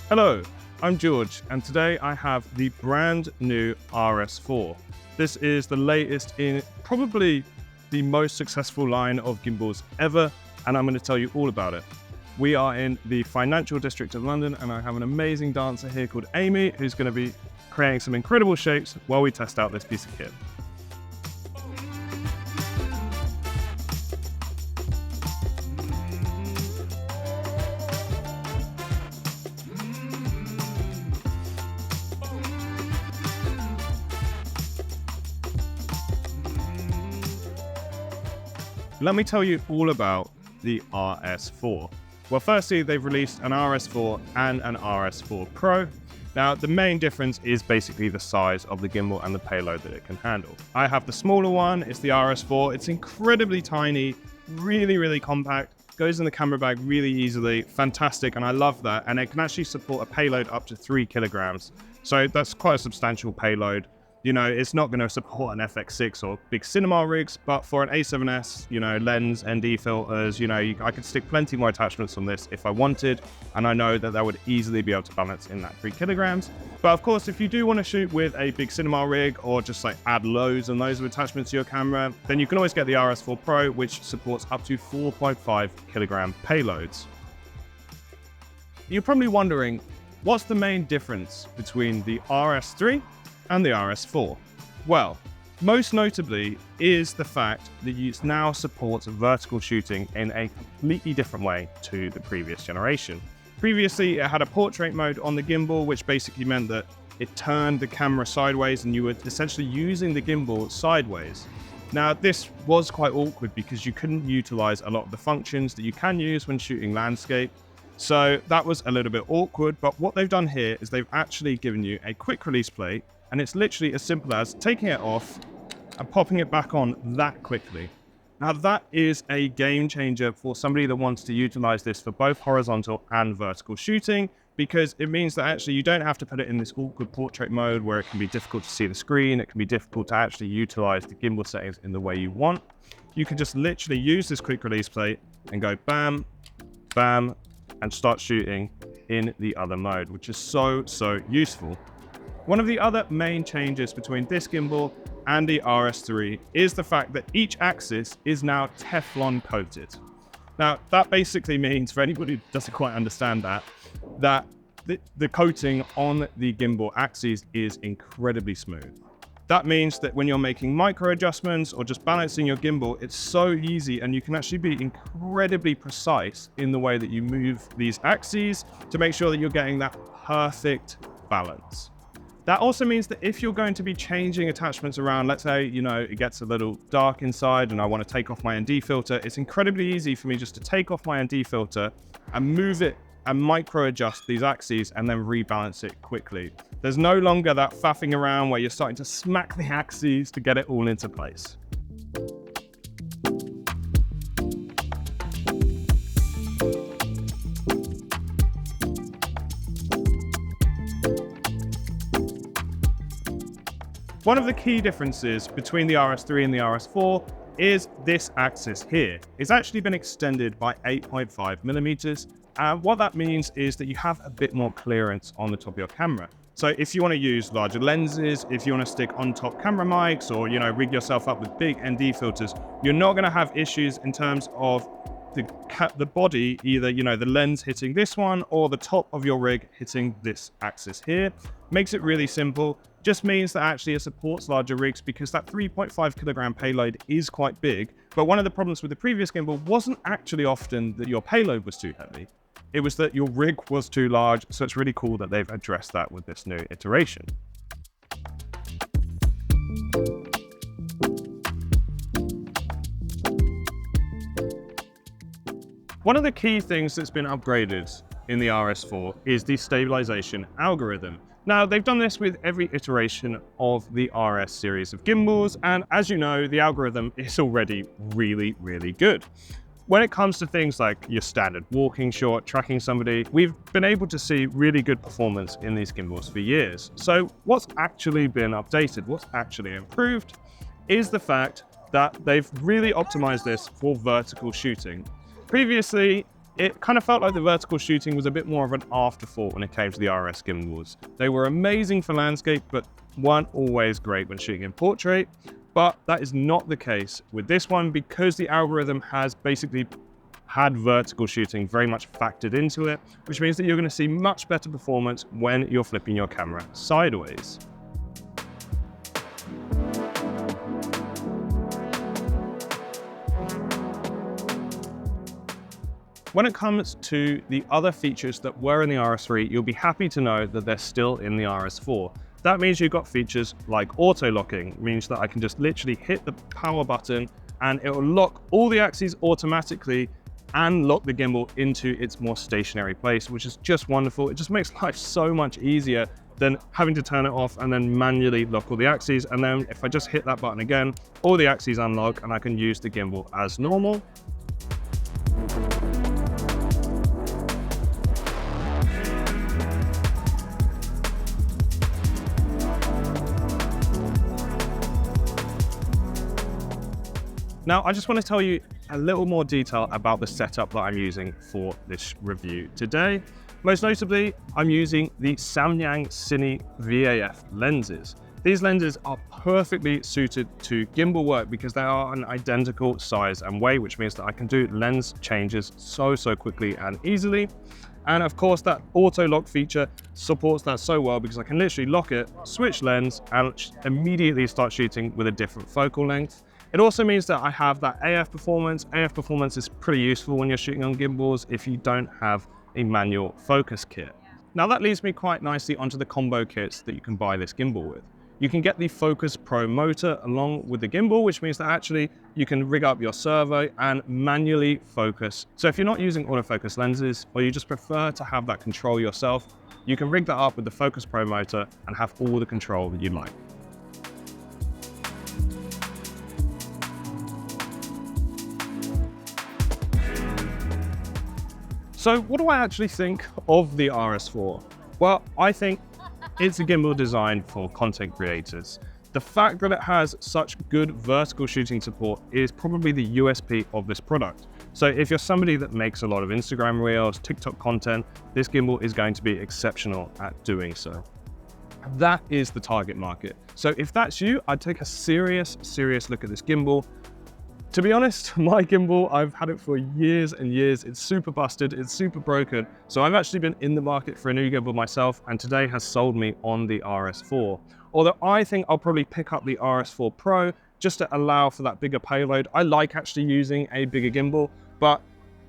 Hello, I'm George, and today I have the brand new RS4. This is the latest in probably the most successful line of gimbals ever, and I'm going to tell you all about it. We are in the financial district of London, and I have an amazing dancer here called Amy, who's going to be creating some incredible shapes while we test out this piece of kit. Let me tell you all about the RS4. Well, firstly, they've released an RS4 and an RS4 Pro. Now, the main difference is basically the size of the gimbal and the payload that it can handle. I have the smaller one, it's the RS4. It's incredibly tiny, really compact, goes in the camera bag really easily, fantastic, and I love that. And it can actually support a payload up to 3 kilograms. So that's quite a substantial payload. You know, it's not going to support an FX6 or big cinema rigs, but for an A7S, you know, lens, ND filters, you know, I could stick plenty more attachments on this if I wanted, and I know that would easily be able to balance in that 3 kilograms. But of course, if you do want to shoot with a big cinema rig or just like add loads and loads of attachments to your camera, then you can always get the RS4 Pro, which supports up to 4.5 kilogram payloads. You're probably wondering, what's the main difference between the RS3 and the RS4? Well, most notably is the fact that it now supports vertical shooting in a completely different way to the previous generation. Previously, it had a portrait mode on the gimbal, which basically meant that it turned the camera sideways and you were essentially using the gimbal sideways. Now, this was quite awkward because you couldn't utilize a lot of the functions that you can use when shooting landscape. So that was a little bit awkward, but what they've done here is they've actually given you a quick release plate, and it's literally as simple as taking it off and popping it back on that quickly. Now that is a game changer for somebody that wants to utilize this for both horizontal and vertical shooting, because it means that actually you don't have to put it in this awkward portrait mode where it can be difficult to see the screen, it can be difficult to actually utilize the gimbal settings in the way you want. You can just literally use this quick release plate and go bam, bam, and start shooting in the other mode, which is so useful. One of the other main changes between this gimbal and the RS3 is the fact that each axis is now Teflon coated. Now, that basically means, for anybody who doesn't quite understand that the coating on the gimbal axes is incredibly smooth. That means that when you're making micro adjustments or just balancing your gimbal, it's so easy, and you can actually be incredibly precise in the way that you move these axes to make sure that you're getting that perfect balance. That also means that if you're going to be changing attachments around, let's say, you know, it gets a little dark inside and I want to take off my ND filter, it's incredibly easy for me just to take off my ND filter and move it and micro adjust these axes and then rebalance it quickly. There's no longer that faffing around where you're starting to smack the axes to get it all into place. One of the key differences between the RS3 and the RS4 is this axis here. It's actually been extended by 8.5 millimeters. And what that means is that you have a bit more clearance on the top of your camera. So if you want to use larger lenses, if you want to stick on top camera mics, or, you know, rig yourself up with big ND filters, you're not going to have issues in terms of the body, either, you know, the lens hitting this one or the top of your rig hitting this axis here. Makes it really simple. Just means that actually it supports larger rigs because that 3.5 kilogram payload is quite big. But one of the problems with the previous gimbal wasn't actually often that your payload was too heavy. It was that your rig was too large. So it's really cool that they've addressed that with this new iteration. One of the key things that's been upgraded in the RS4 is the stabilization algorithm. Now, they've done this with every iteration of the RS series of gimbals, and as you know, the algorithm is already really good. When it comes to things like your standard walking shot, tracking somebody, we've been able to see really good performance in these gimbals for years. So what's actually been updated, what's actually improved, is the fact that they've really optimized this for vertical shooting. Previously, it kind of felt like the vertical shooting was a bit more of an afterthought when it came to the RS gimbals. They were amazing for landscape, but weren't always great when shooting in portrait. But that is not the case with this one, because the algorithm has basically had vertical shooting very much factored into it, which means that you're going to see much better performance when you're flipping your camera sideways. When it comes to the other features that were in the RS3, you'll be happy to know that they're still in the RS4. That means you've got features like auto locking, means that I can just literally hit the power button and it will lock all the axes automatically and lock the gimbal into its more stationary place, which is just wonderful. It just makes life so much easier than having to turn it off and then manually lock all the axes. And then if I just hit that button again, all the axes unlock and I can use the gimbal as normal. Now, I just want to tell you a little more detail about the setup that I'm using for this review today. Most notably, I'm using the Samyang Cine VAF lenses. These lenses are perfectly suited to gimbal work because they are an identical size and weight, which means that I can do lens changes so quickly and easily. And of course, that auto lock feature supports that so well because I can literally lock it, switch lens, and immediately start shooting with a different focal length. It also means that I have that AF performance. AF performance is pretty useful when you're shooting on gimbals if you don't have a manual focus kit. Now that leads me quite nicely onto the combo kits that you can buy this gimbal with. You can get the Focus Pro motor along with the gimbal, which means that actually you can rig up your servo and manually focus. So if you're not using autofocus lenses or you just prefer to have that control yourself, you can rig that up with the Focus Pro motor and have all the control that you like. So what do I actually think of the RS4? Well, I think it's a gimbal designed for content creators. The fact that it has such good vertical shooting support is probably the USP of this product. So if you're somebody that makes a lot of Instagram reels, TikTok content, this gimbal is going to be exceptional at doing so. That is the target market. So if that's you, I'd take a serious look at this gimbal. To be honest, my gimbal, I've had it for years and years. It's super busted, it's super broken. So I've actually been in the market for a new gimbal myself, and today has sold me on the RS4. Although I think I'll probably pick up the RS4 Pro just to allow for that bigger payload. I like actually using a bigger gimbal, but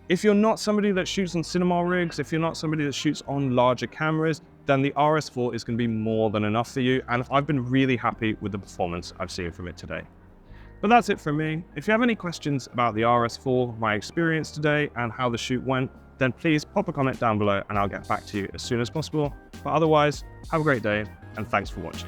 if you're not somebody that shoots on cinema rigs, if you're not somebody that shoots on larger cameras, then the RS4 is going to be more than enough for you. And I've been really happy with the performance I've seen from it today. But that's it from me. If you have any questions about the RS4, my experience today, and how the shoot went, then please pop a comment down below and I'll get back to you as soon as possible. But otherwise, have a great day and thanks for watching.